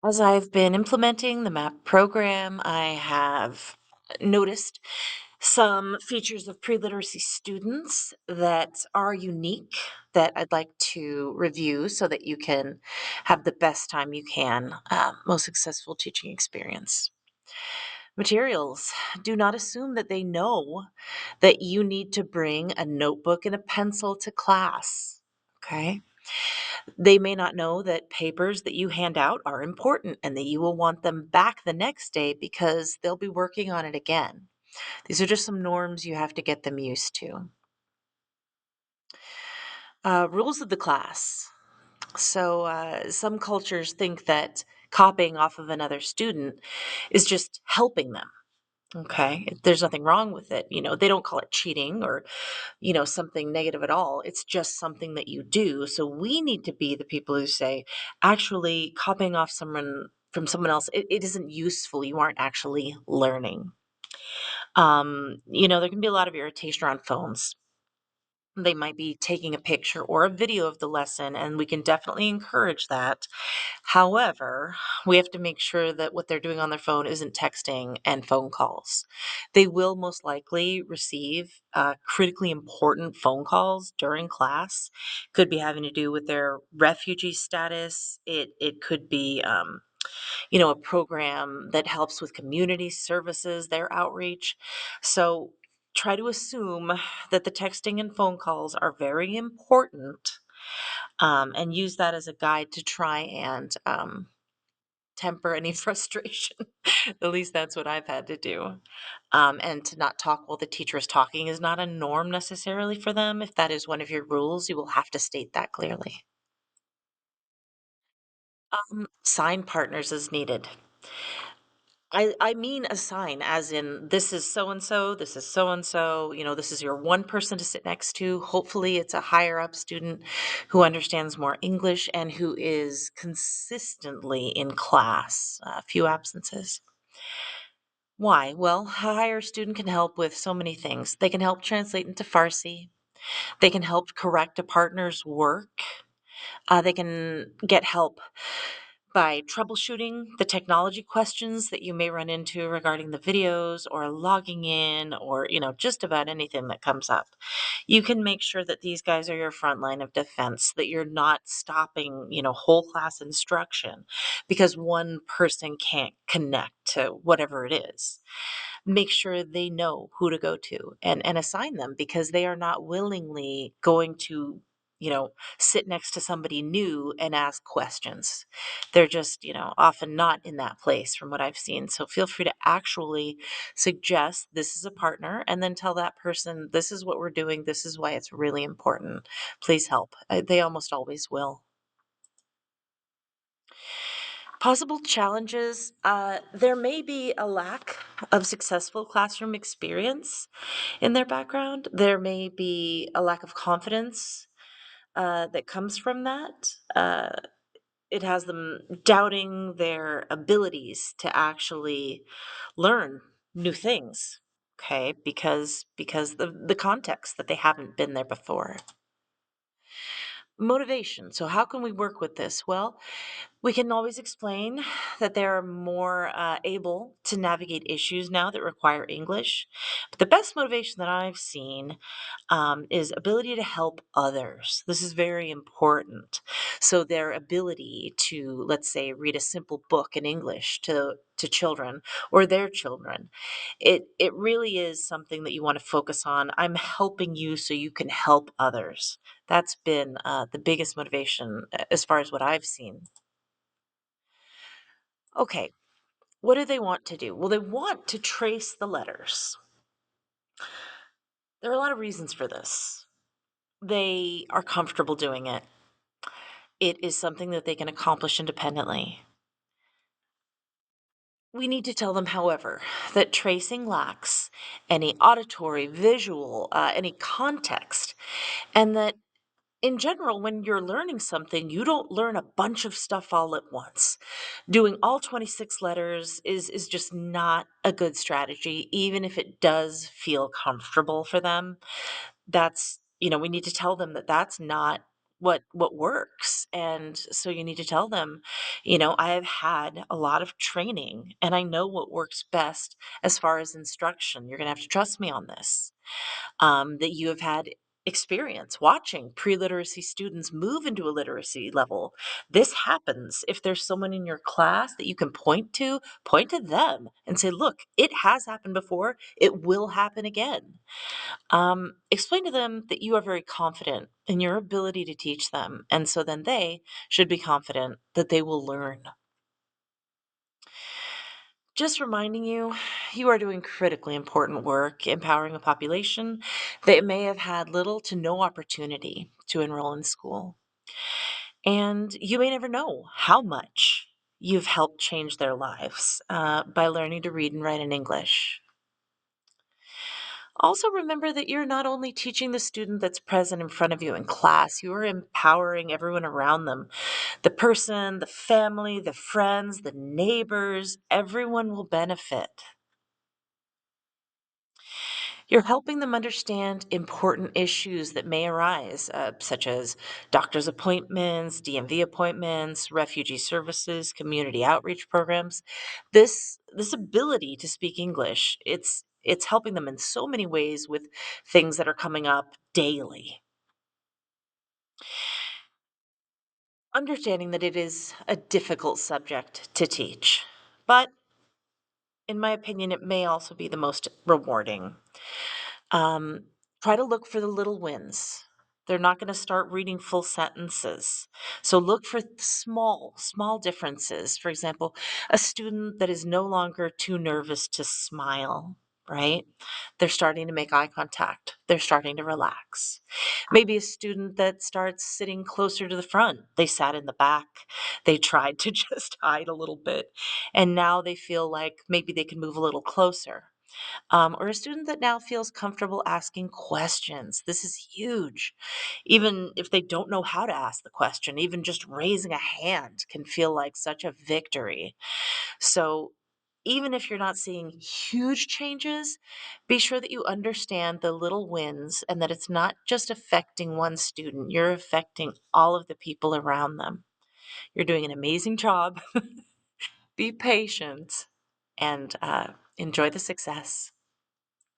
As I've been implementing the MAP program, I have noticed some features of pre-literacy students that are unique that I'd like to review so that you can have the best time you can, most successful teaching experience. Materials. Do not assume that they know that you need to bring a notebook and a pencil to class. Okay. They may not know that papers that you hand out are important and that you will want them back the next day because they'll be working on it again. These are just some norms you have to get them used to. Rules of the class. So, some cultures think that copying off of another student is just helping them. Okay. There's nothing wrong with it. They don't call it cheating or something negative at all. It's just something that you do. So we need to be the people who say, actually, copying off someone from someone else, it isn't useful. You aren't actually learning. There can be a lot of irritation on phones. They might be taking a picture or a video of the lesson, and we can definitely encourage that. However, we have to make sure that what they're doing on their phone isn't texting and phone calls. They will most likely receive critically important phone calls during class. Could be having to do with their refugee status. It could be a program that helps with community services, their outreach. So try to assume that the texting and phone calls are very important, and use that as a guide to try and temper any frustration. At least that's what I've had to do. And to not talk while the teacher is talking is not a norm necessarily for them. If that is one of your rules, you will have to state that clearly. Sign partners as needed. I mean assign as in this is so and so, this is so and so, this is your one person to sit next to. Hopefully it's a higher up student who understands more English and who is consistently in class. A few absences. Why? Well, a higher student can help with so many things. They can help translate into Farsi. They can help correct a partner's work. They can get help by troubleshooting the technology questions that you may run into regarding the videos or logging in or, just about anything that comes up. You can make sure that these guys are your front line of defense, that you're not stopping, whole class instruction because one person can't connect to whatever it is. Make sure they know who to go to and assign them because they are not willingly going to, sit next to somebody new and ask questions. They're just, often not in that place from what I've seen. So feel free to actually suggest this is a partner and then tell that person, this is what we're doing. This is why it's really important. Please help. They almost always will. Possible challenges. There may be a lack of successful classroom experience in their background. There may be a lack of confidence that comes from that. It has them doubting their abilities to actually learn new things. Okay, because the context that they haven't been there before. Motivation. So how can we work with this? Well, we can always explain that they're more able to navigate issues now that require English. But the best motivation that I've seen is ability to help others. This is very important. So their ability to, let's say, read a simple book in English to children or their children. It really is something that you want to focus on. I'm helping you so you can help others. That's been the biggest motivation as far as what I've seen. Okay, what do they want to do? Well, they want to trace the letters. There are a lot of reasons for this. They are comfortable doing it. It is something that they can accomplish independently. We need to tell them, however, that tracing lacks any auditory, visual, any context, and that in general, when you're learning something, you don't learn a bunch of stuff all at once. Doing all 26 letters is just not a good strategy, even if it does feel comfortable for them. We need to tell them that that's not what works. And so you need to tell them, I have had a lot of training and I know what works best as far as instruction. You're going to have to trust me on this. That you have had experience watching pre-literacy students move into a literacy level. This happens. If there's someone in your class that you can point to them and say, look, it has happened before, it will happen again. Explain to them that you are very confident in your ability to teach them, and so then they should be confident that they will learn. Just reminding you, you are doing critically important work empowering a population that may have had little to no opportunity to enroll in school. And you may never know how much you've helped change their lives by learning to read and write in English. Also, remember that you're not only teaching the student that's present in front of you in class, you are empowering everyone around them. The person, the family, the friends, the neighbors, everyone will benefit. You're helping them understand important issues that may arise, such as doctor's appointments, DMV appointments, refugee services, community outreach programs. This ability to speak English, it's helping them in so many ways with things that are coming up daily. Understanding that it is a difficult subject to teach, but in my opinion, it may also be the most rewarding. Um, Try to look for the little wins. They're not going to start reading full sentences. So look for small differences. For example, a student that is no longer too nervous to smile, right? They're starting to make eye contact. They're starting to relax. Maybe a student that starts sitting closer to the front. They sat in the back. They tried to just hide a little bit. And now they feel like maybe they can move a little closer, or a student that now feels comfortable asking questions. This is huge. Even if they don't know how to ask the question, even just raising a hand can feel like such a victory. So, even if you're not seeing huge changes, be sure that you understand the little wins and that it's not just affecting one student, you're affecting all of the people around them. You're doing an amazing job. Be patient and enjoy the success.